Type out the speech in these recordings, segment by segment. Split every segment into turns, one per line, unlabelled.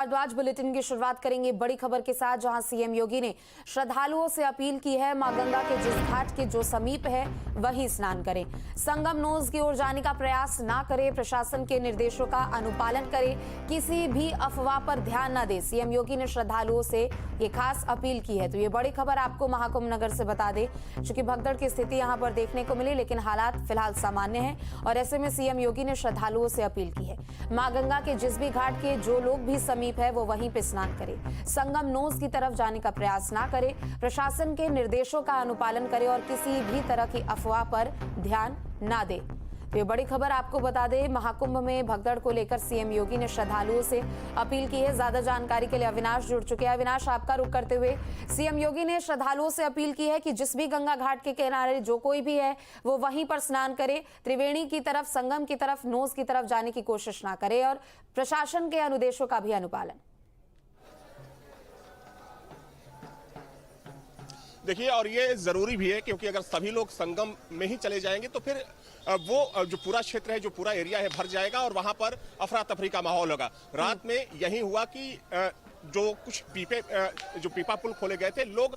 Bhardwaj bulletin की शुरुआत करेंगे बड़ी खबर के साथ, जहां सीएम योगी ने श्रद्धालुओं से अपील की है मां गंगा के जिस घाट के जो समीप है वहीं स्नान करें। संगम नोज की ओर जाने का प्रयास ना करें, प्रशासन के निर्देशों का अनुपालन करें, किसी भी अफवाह पर ध्यान न दें। सीएम योगी ने श्रद्धालुओं से ये खास अपील की है। तो ये बड़ी खबर आपको महाकुंभ नगर से बता दें, चूंकि भगदड़ की स्थिति यहां पर देखने को मिली, लेकिन हालात फिलहाल सामान्य हैं और ऐसे में सीएम योगी ने श्रद्धालुओं से अपील की है मां गंगा के जिस भी घाट के जो लोग भी समीप है वो वहीं पे स्नान करे, संगम नोज की तरफ जाने का प्रयास ना करे, प्रशासन के निर्देशों का अनुपालन करे और किसी भी तरह की अफवाह पर ध्यान ना दे। तो ये बड़ी खबर आपको बता दें, महाकुंभ में भगदड़ को लेकर सीएम योगी ने श्रद्धालुओं से अपील की है। ज्यादा जानकारी के लिए अविनाश जुड़ चुके हैं। अविनाश, आपका रुख करते हुए, सीएम योगी ने श्रद्धालुओं से अपील की है कि जिस भी गंगा घाट के किनारे जो कोई भी है वो वहीं पर स्नान करे, त्रिवेणी की तरफ, संगम की तरफ, नोज की तरफ जाने की कोशिश ना करे और प्रशासन के अनुदेशों का भी अनुपालन।
देखिए, और ये जरूरी भी है क्योंकि अगर सभी लोग संगम में ही चले जाएंगे तो फिर वो जो पूरा क्षेत्र है, जो पूरा एरिया है, भर जाएगा और वहां पर अफरा तफरी का माहौल होगा। रात में यही हुआ कि जो कुछ पीपा पुल खोले गए थे, लोग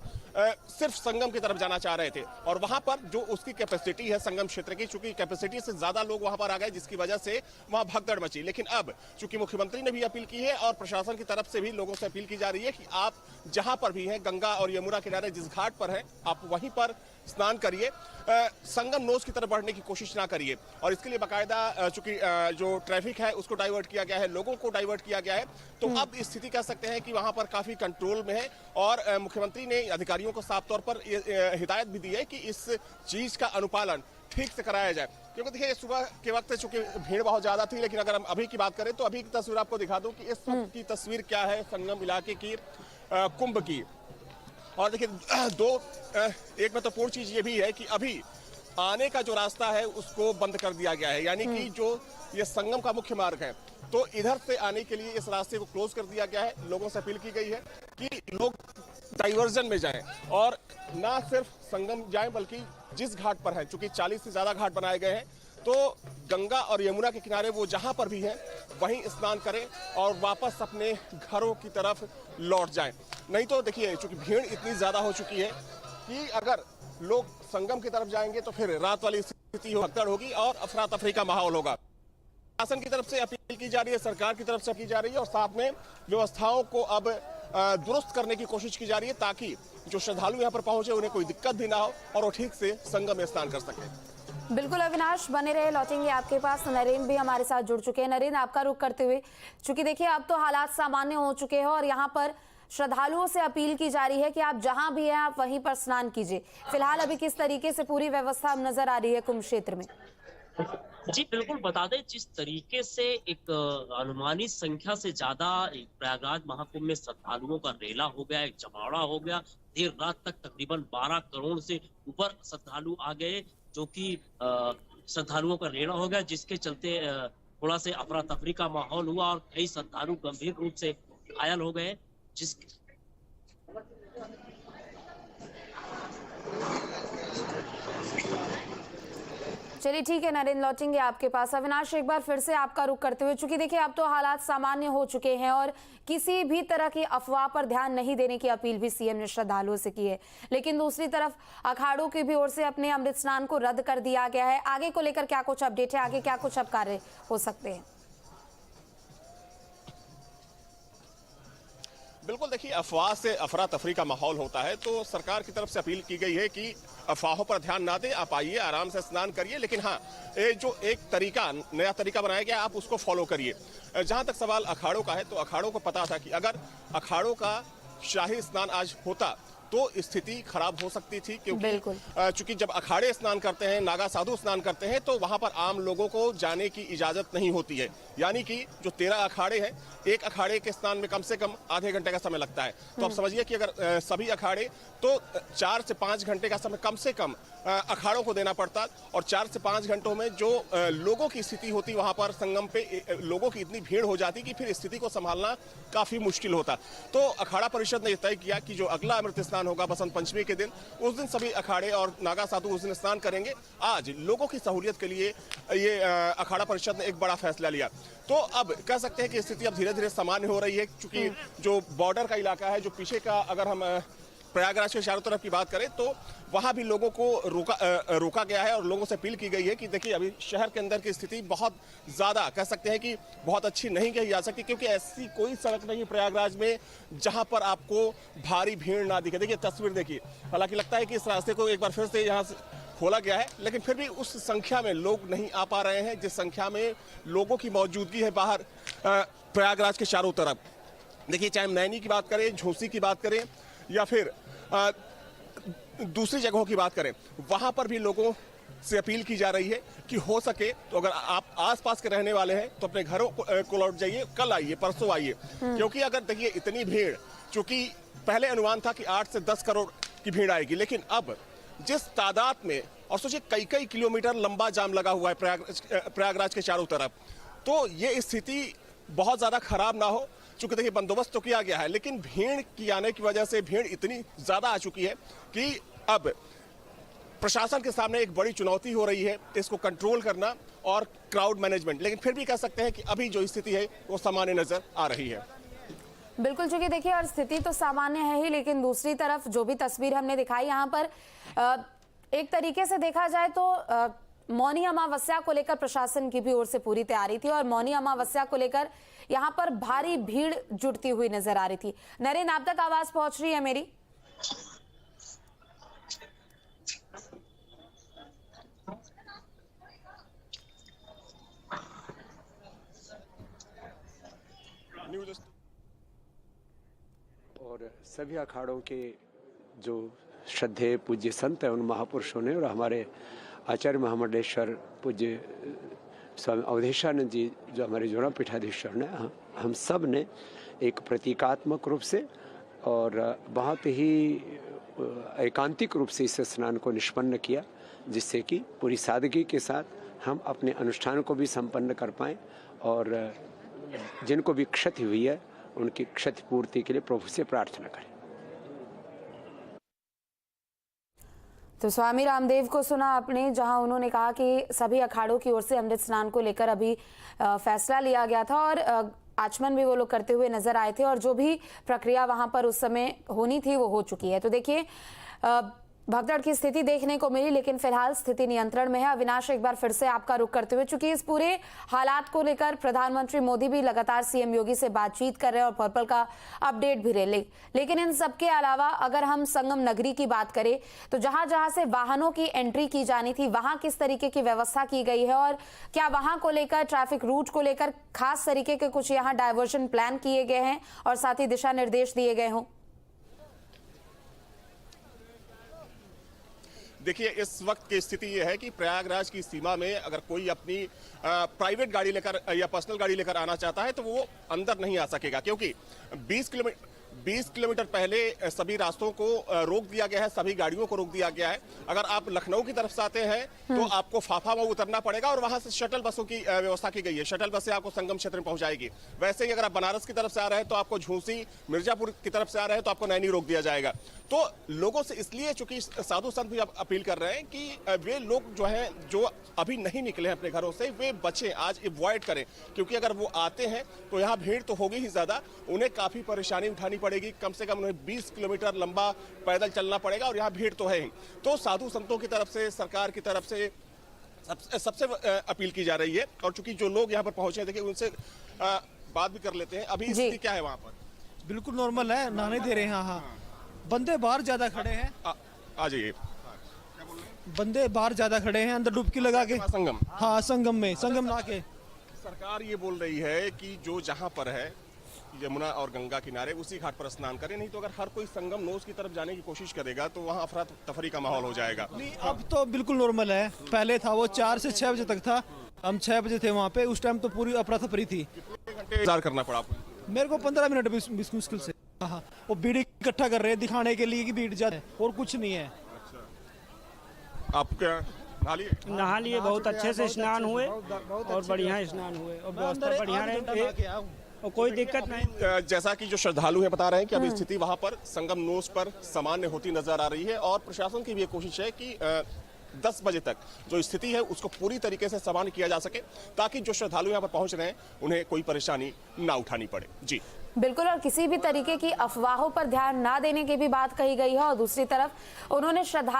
सिर्फ संगम की तरफ जाना चाह रहे थे और वहां पर जो उसकी कैपेसिटी है संगम क्षेत्र की, चूंकि कैपेसिटी से ज्यादा लोग वहां पर आ गए, जिसकी वजह से वहां भगदड़ मची। लेकिन अब चूंकि मुख्यमंत्री ने भी अपील की है और प्रशासन की तरफ से भी लोगों से अपील की जा रही है कि आप जहां पर भी हैं, गंगा और यमुना किनारे जिस घाट पर हैं, आप वहीं पर स्नान करिए, संगम नोज की तरफ बढ़ने की कोशिश ना करिए। और इसके लिए बाकायदा चूंकि जो ट्रैफिक है उसको डाइवर्ट किया गया है, लोगों को डाइवर्ट किया गया है, तो अब स्थिति कह सकते हैं कि वहां पर काफी कंट्रोल में है। और मुख्यमंत्री ने अधिकारियों को साफ तौर पर हिदायत भी दी है कि इस चीज का अनुपालन ठीक से कराया जाए। क्योंकि देखिए, सुबह के वक्त चूंकि भीड़ बहुत ज्यादा थी, लेकिन अगर हम अभी की बात करें तो अभी की तस्वीर आपको दिखा दूं कि इस वक्त की तस्वीर क्या है संगम इलाके की, कुंभ की। और देखिए, एक महत्वपूर्ण चीज ये भी है कि अभी आने का जो रास्ता है उसको बंद कर दिया गया है, यानी कि जो ये संगम का मुख्य मार्ग है, तो इधर से आने के लिए इस रास्ते को क्लोज कर दिया गया है। लोगों से अपील की गई है कि लोग डाइवर्जन में जाएं और ना सिर्फ संगम जाएं, बल्कि जिस घाट पर है, चूंकि 40 से ज्यादा घाट बनाए गए हैं, तो गंगा और यमुना के किनारे वो जहां पर भी हैं वहीं स्नान करें और वापस अपने घरों की तरफ लौट जाएं। नहीं तो देखिए, चूंकि भीड़ इतनी ज्यादा हो चुकी है कि अगर लोग संगम की तरफ जाएंगे तो फिर रात वाली स्थिति भगदड़ होगी और अफरा तफरी का माहौल होगा। शासन की तरफ से अपील की जा रही है, सरकार की तरफ से की जा रही है और साथ में व्यवस्थाओं को अब दुरुस्त करने की कोशिश की जा रही है, ताकि जो श्रद्धालु यहाँ पर पहुंचे उन्हें कोई दिक्कत भी ना हो और वो ठीक से संगम में स्नान कर सके।
बिल्कुल अविनाश, बने रहे, लौटेंगे आपके पास। नरेंद्र भी हमारे साथ जुड़ चुके हैं। नरेंद्र, आपका रुख करते हुए, चूंकि देखिए अब तो हालात सामान्य हो चुके हैं और यहाँ पर श्रद्धालुओं से अपील की जा रही है कि आप जहां भी हैं आप वहीं पर स्नान कीजिए। फिलहाल अभी किस तरीके से पूरी व्यवस्था नजर आ रही है कुंभ क्षेत्र में?
जी बिल्कुल, बता दें जिस तरीके से एक अनुमानित संख्या से ज्यादा प्रयागराज महाकुंभ में श्रद्धालुओं का रेला हो गया, एक जमावड़ा हो गया। देर रात तक तकरीबन 12 करोड़ से ऊपर श्रद्धालु आ गए, जो कि श्रद्धालुओं का रेला हो गया, जिसके चलते थोड़ा से अफरा तफरी का माहौल हुआ और कई श्रद्धालु गंभीर रूप से घायल हो गए।
चलिए ठीक है नरेंद्र, लौटेंगे आपके पास। अविनाश, एक बार फिर से आपका रुख करते हुए, चूंकि देखिए अब तो हालात सामान्य हो चुके हैं और किसी भी तरह की अफवाह पर ध्यान नहीं देने की अपील भी सीएम ने श्रद्धालुओं से की है, लेकिन दूसरी तरफ अखाड़ों की भी ओर से अपने अमृत स्नान को रद्द कर दिया गया है। आगे को लेकर क्या कुछ अपडेट है, आगे क्या कुछ अब कार्य हो सकते हैं?
बिल्कुल, देखिए, अफवाह से अफरा तफरी का माहौल होता है, तो सरकार की तरफ से अपील की गई है कि अफवाहों पर ध्यान ना दें, आप आइए, आराम से स्नान करिए, लेकिन हाँ, ये जो एक नया तरीका बनाया गया, आप उसको फॉलो करिए। जहां तक सवाल अखाड़ों का है, तो अखाड़ों को पता था कि अगर अखाड़ों का शाही स्नान आज होता तो स्थिति खराब हो सकती थी, क्योंकि चूंकि जब अखाड़े स्नान करते हैं, नागा साधु स्नान करते हैं, तो वहां पर आम लोगों को जाने की इजाजत नहीं होती है। यानी कि जो 13 अखाड़े हैं, एक अखाड़े के स्नान में कम से कम आधे घंटे का समय लगता है। तो आप समझिए कि अगर सभी अखाड़े, तो 4 से 5 घंटे का समय कम से कम अखाड़ों को देना पड़ता और 4 से 5 घंटों में जो लोगों की स्थिति होती, वहां पर संगम पे लोगों की इतनी भीड़ हो जाती कि फिर स्थिति को संभालना काफी मुश्किल होता। तो अखाड़ा परिषद ने तय किया कि जो अगला अमृत स्नान स्नान होगा बसंत पंचमी के दिन। उस दिन सभी अखाड़े और नागा साधु उस दिन स्नान करेंगे। आज लोगों की सहूलियत के लिए ये अखाड़ा परिषद ने एक बड़ा फैसला लिया। तो अब कह सकते हैं कि स्थिति अब धीरे धीरे सामान्य हो रही है, क्योंकि जो बॉर्डर का इलाका है, जो पीछे का, अगर हम प्रयागराज के चारों तरफ की बात करें तो वहां भी लोगों को रोका गया है और लोगों से अपील की गई है कि देखिए अभी शहर के अंदर की स्थिति बहुत ज्यादा कह सकते हैं कि बहुत अच्छी नहीं कही जा सकती, क्योंकि ऐसी कोई सड़क नहीं प्रयागराज में जहां पर आपको भारी भीड़ ना दिखे। देखिए तस्वीर देखिए, हालांकि लगता है कि इस रास्ते को एक बार फिर से यहाँ से खोला गया है, लेकिन फिर भी उस संख्या में लोग नहीं आ पा रहे हैं जिस संख्या में लोगों की मौजूदगी है बाहर प्रयागराज के चारों तरफ। देखिए चाहे हम नैनी की बात करें, झोसी की बात करें या फिर दूसरी जगहों की बात करें, वहां पर भी लोगों से अपील की जा रही है कि हो सके तो अगर आप आसपास के रहने वाले हैं तो अपने घरों को लौट जाइए, कल आइए, परसों आइए, क्योंकि अगर देखिए इतनी भीड़, चूंकि पहले अनुमान था कि 8 से 10 करोड़ की भीड़ आएगी, लेकिन अब जिस तादाद में, और सोचिए कई कई किलोमीटर लंबा जाम लगा हुआ है प्रयागराज के चारों तरफ, तो ये स्थिति बहुत ज्यादा खराब ना हो। चूंकि देखिए बंदोबस्त तो किया गया है, लेकिन भीड़ की आने की वजह से भीड़ इतनी ज्यादा आ चुकी है कि अब प्रशासन के सामने एक बड़ी चुनौती हो रही है इसको कंट्रोल करना और क्राउड मैनेजमेंट। लेकिन फिर भी कह सकते हैं कि अभी जो स्थिति है वो सामान्य नजर आ रही है।
बिल्कुल, चूंकि देखिए और स्थिति तो सामान्य है ही, लेकिन दूसरी तरफ जो भी तस्वीर हमने दिखाई यहाँ पर एक तरीके से देखा जाए तो मौनी अमावस्या को लेकर प्रशासन की भी ओर से पूरी तैयारी थी और मौनी अमावस्या को लेकर यहाँ पर भारी भीड़ जुटती हुई नजर आ रही थी। नरेंद्र, आप तक आवाज पहुंच रही है मेरी?
और सभी अखाड़ों के जो श्रद्धेय पूज्य संत हैं, उन महापुरुषों ने और हमारे आचार्य महामंडलेश्वर पूज्य स्वामी अवधेशानंद जी जो हमारे जोड़ा पीठाधीश्वर ने, हम सब ने एक प्रतीकात्मक रूप से और बहुत ही एकांतिक रूप से इस स्नान को निष्पन्न किया, जिससे कि पूरी सादगी के साथ हम अपने अनुष्ठान को भी संपन्न कर पाएं और जिनको भी क्षति हुई है उनकी क्षतिपूर्ति के लिए प्रभु से प्रार्थना करें।
तो स्वामी रामदेव को सुना आपने, जहां उन्होंने कहा कि सभी अखाड़ों की ओर से अमृत स्नान को लेकर अभी फैसला लिया गया था और आचमन भी वो लोग करते हुए नजर आए थे और जो भी प्रक्रिया वहां पर उस समय होनी थी वो हो चुकी है। तो देखिए भगदड़ की स्थिति देखने को मिली, लेकिन फिलहाल स्थिति नियंत्रण में है। अविनाश, एक बार फिर से आपका रुख करते हुए, चूंकि इस पूरे हालात को लेकर प्रधानमंत्री मोदी भी लगातार सीएम योगी से बातचीत कर रहे हैं और पल पल का अपडेट भी रहे, लेकिन इन सबके अलावा अगर हम संगम नगरी की बात करें तो जहां जहां से वाहनों की एंट्री की जानी थी वहां किस तरीके की व्यवस्था की गई है और क्या वहां को लेकर, ट्रैफिक रूट को लेकर खास तरीके के कुछ यहाँ डायवर्जन प्लान किए गए हैं और साथ ही दिशा निर्देश दिए गए हों?
देखिए इस वक्त की स्थिति यह है कि प्रयागराज की सीमा में अगर कोई अपनी प्राइवेट गाड़ी लेकर या पर्सनल गाड़ी लेकर आना चाहता है तो वो अंदर नहीं आ सकेगा, क्योंकि 20 किलोमीटर पहले सभी रास्तों को रोक दिया गया है, सभी गाड़ियों को रोक दिया गया है। अगर आप लखनऊ की तरफ से आते हैं तो आपको फाफा में उतरना पड़ेगा और वहां से शटल बसों की व्यवस्था की गई है। शटल बसें आपको संगम क्षेत्र में पहुंचाएगी। वैसे ही अगर आप बनारस की तरफ से आ रहे हैं तो आपको झूसी, मिर्जापुर की तरफ से आ रहे हैं तो आपको नैनी रोक दिया जाएगा। तो लोगों से इसलिए, चूंकि साधु संत भी अपील कर रहे हैं कि वे लोग जो हैं, जो अभी नहीं निकले हैं अपने घरों से, वे बचें, आज अवॉइड करें, क्योंकि अगर वो आते हैं तो यहाँ भीड़ तो होगी ही ज्यादा, उन्हें काफी परेशानी उठानी पड़ेगी। कम से कम उन्हें 20 किलोमीटर लंबा पैदल चलना पड़ेगा और यहाँ भीड़ तो है ही। तो साधु संतों की तरफ से, सरकार की तरफ से सबसे अपील की जा रही है। और चूंकि जो लोग यहाँ पर पहुंचे, देखिए उनसे बात भी कर लेते हैं। अभी स्थिति क्या है वहाँ पर?
बिल्कुल नॉर्मल है, नहाने दे रहे हैं। हाँ, बंदे बाहर ज्यादा खड़े हैं।
आ जाइए।
बंदे बाहर ज्यादा खड़े हैं, अंदर डुबकी लगा के।
संगम,
हाँ संगम में, संगम नहा के।
सरकार ये बोल रही है कि जो जहाँ पर है यमुना और गंगा किनारे उसी घाट पर स्नान करें, नहीं तो अगर हर कोई संगम नोज की तरफ जाने की कोशिश करेगा तो वहाँ अफरा तफरी का माहौल हो जाएगा।
नहीं, अब तो बिल्कुल नॉर्मल है। पहले था वो 4 से 6 बजे तक था, हम 6 बजे थे वहाँ पे, उस टाइम तो पूरी अफरा तफरी थी।
कितने घंटे इंतजार करना पड़ा आपको?
मेरे को 15 मिनट मुश्किल से। हाँ, वो भीड़ इकट्ठा कर रहे हैं दिखाने के लिए कि भीड़ ज्यादा है और कुछ नहीं है।
आप क्या
नहा लिए, बहुत अच्छे से स्नान हुए और बढ़िया स्नान हुए और व्यवस्था बढ़िया रहे। और कोई दिक्कत नहीं।
जैसा कि जो श्रद्धालु हैं बता रहे हैं कि अभी स्थिति वहां पर संगम नोज पर सामान्य होती नजर आ रही है और प्रशासन की भी ये कोशिश है कि 10 बजे तक जो स्थिति है उसको पूरी तरीके से सामान्य किया जा सके ताकि जो श्रद्धालु यहाँ पर पहुंच रहे हैं उन्हें कोई परेशानी ना उठानी पड़े। जी
बिल्कुल, और किसी भी तरीके की अफवाहों पर ध्यान ना देने की भी बात कही गई है और दूसरी तरफ उन्होंने श्रद्धा